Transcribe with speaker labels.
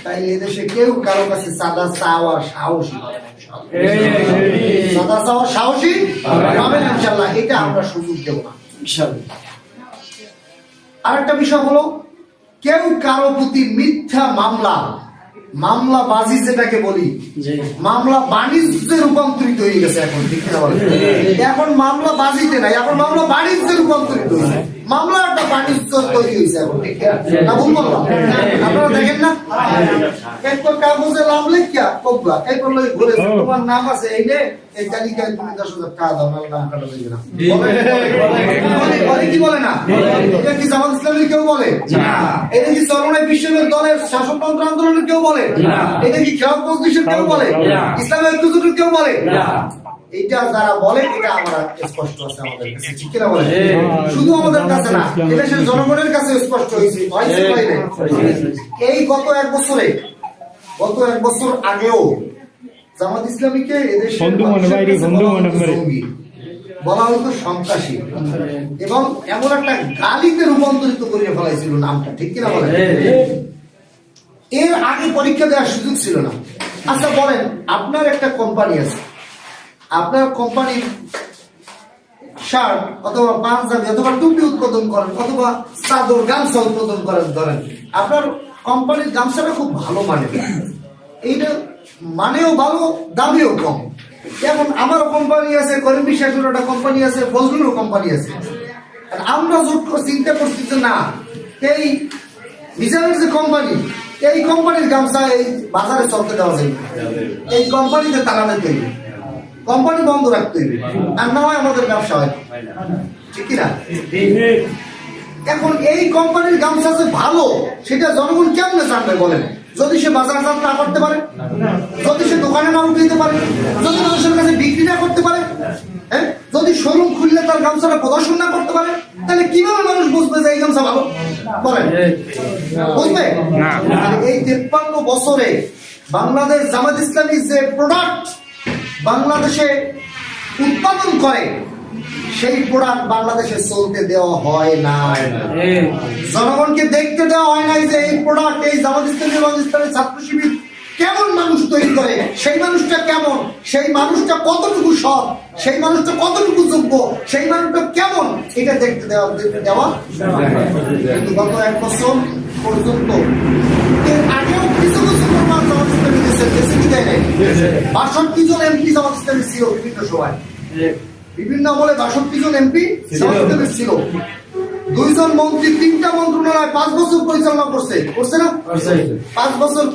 Speaker 1: তাই এদেশে কেউ কারো কাছে চাঁদা চাওয়ার সাহসী চাঁদা চাওয়ার সাহসী পাবেন ইনশাআল্লাহ। এটা আমরা সুযোগ দেব না ইনশাআল্লাহ। আরেকটা বিষয় হলো, কেউ কারো প্রতি মিথ্যা মামলা বাজি যেটাকে বলি, মামলা বাণিজ্যে রূপান্তরিত হয়ে গেছে এখন, ঠিক না বলেন? এখন মামলা বাজিতে নাই, এখন মামলা বাণিজ্যে রূপান্তরিত হয়েছে, মামলা একটা বাণিজ্য তৈরি হয়েছে এখন, ঠিক না? ভুল বললাম? আপনারা দেখেন না, এরপর কাগজে নাম লেখিয়া কবলা এরপর ঘুরে তোমার নাম আছে এই নে, এই তালিকায় তুমি 10,000 টাকা দাও, নাহলে নাম কাটা যাবে না। বলে কি বলে না? এটা কি জামাত ইসলামের কেউ বলে? এটা কি চরমনাই বিশ্বের দলের শাসনতন্ত্র আন্দোলনের কেউ বলে? এটা কি খেলাফত মজলিসের কেউ বলে? ইসলামের ঐক্যজোটের কেউ বলে? এটা যারা বলে এটা আমরা স্পষ্ট আছে আমাদের কাছে, ঠিক না বলে? শুধু আমাদের কাছে না, এদেশের জনগণের কাছে স্পষ্ট হয়েছে। এই গত এক বছর আগেও জামাত ইসলামীকে এদেশের বলা হতো সন্ত্রাসী এবং এমন একটা গালিতে রূপান্তরিত করে ফেলাইছিল নামটা, ঠিক কিনা বলে? এর আগে পরীক্ষা দেওয়ার সুযোগ ছিল না। আচ্ছা বলেন, আপনার একটা কোম্পানি আছে, আপনার কোম্পানির শার্ট অথবা পাঞ্জাবি অথবা টুপি উৎপাদন করেন অথবা চাদর গামছা উৎপাদন করেন, ধরেন আপনার কোম্পানির গামছাটা খুব ভালো মানের, এইটা মানেও ভালো, দামিও কম। এখন আমার কোম্পানি আছে, করিম বিশ্বাসের একটা কোম্পানি আছে, ফজলুরও কোম্পানি আছে। আমরা জোট করে চিন্তা করছি যে না, এই মিজানের যে কোম্পানি, এই কোম্পানির গামছা এই বাজারে চলতে দেওয়া যায়, এই কোম্পানিতে তালা দিতে হবে, কোম্পানি বন্ধ রাখতে হবে, আর না হয় আমাদের ব্যবসা হয়, ঠিক কিনা? এখন এই কোম্পানির গামছা যে ভালো সেটা জনগণ কেমনে জানবে বলেন? যদি সে বাজারজাত না করতে পারে, যদি সে দোকানে না উঠাইতে পারে, যদি মানুষের কাছে বিক্রি না করতে পারে, হ্যাঁ, যদি শোরুম খুললে তার গামছাটা প্রদর্শন না করতে পারে, তাহলে কিভাবে মানুষ বুঝবে যে এই গামছা ভালো? বলেন, বুঝবে? এই 53 বছরে বাংলাদেশ জামাত ইসলামী যে প্রোডাক্ট বাংলাদেশে উৎপাদন করে, সেই প্রোডাক্ট বাংলাদেশে চলতে দেওয়া হয় না, জনগণকে দেখতে দেওয়া হয় নাই যে এই প্রোডাক্ট এই জামাত ইসলামী এবং ইসলামের ছাত্র শিবির কেমন মানুষ তৈরি করে, সেই মানুষটা কেমন, সেই মানুষটা কতটুকু সৎ, সেই মানুষটা কতটুকু যোগ্য, সেই মানুষটা কেমন, এটা দেখতে দেওয়া কিন্তু গত এক বছর পর্যন্ত, এর আগেও কিছু প্রমাণ জামাত ইসলামী দেশে কি দেয় নাই। 62 জন এমপি জামাত ইসলামী ছিল বিভিন্ন সময়, বিভিন্ন আমলে 62 জন এমপি জামাত ইসলামী ছিল, 2 জন মন্ত্রী 3টা মন্ত্রণালয় 5 বছর পরিচালনা করছে না? 5 বছর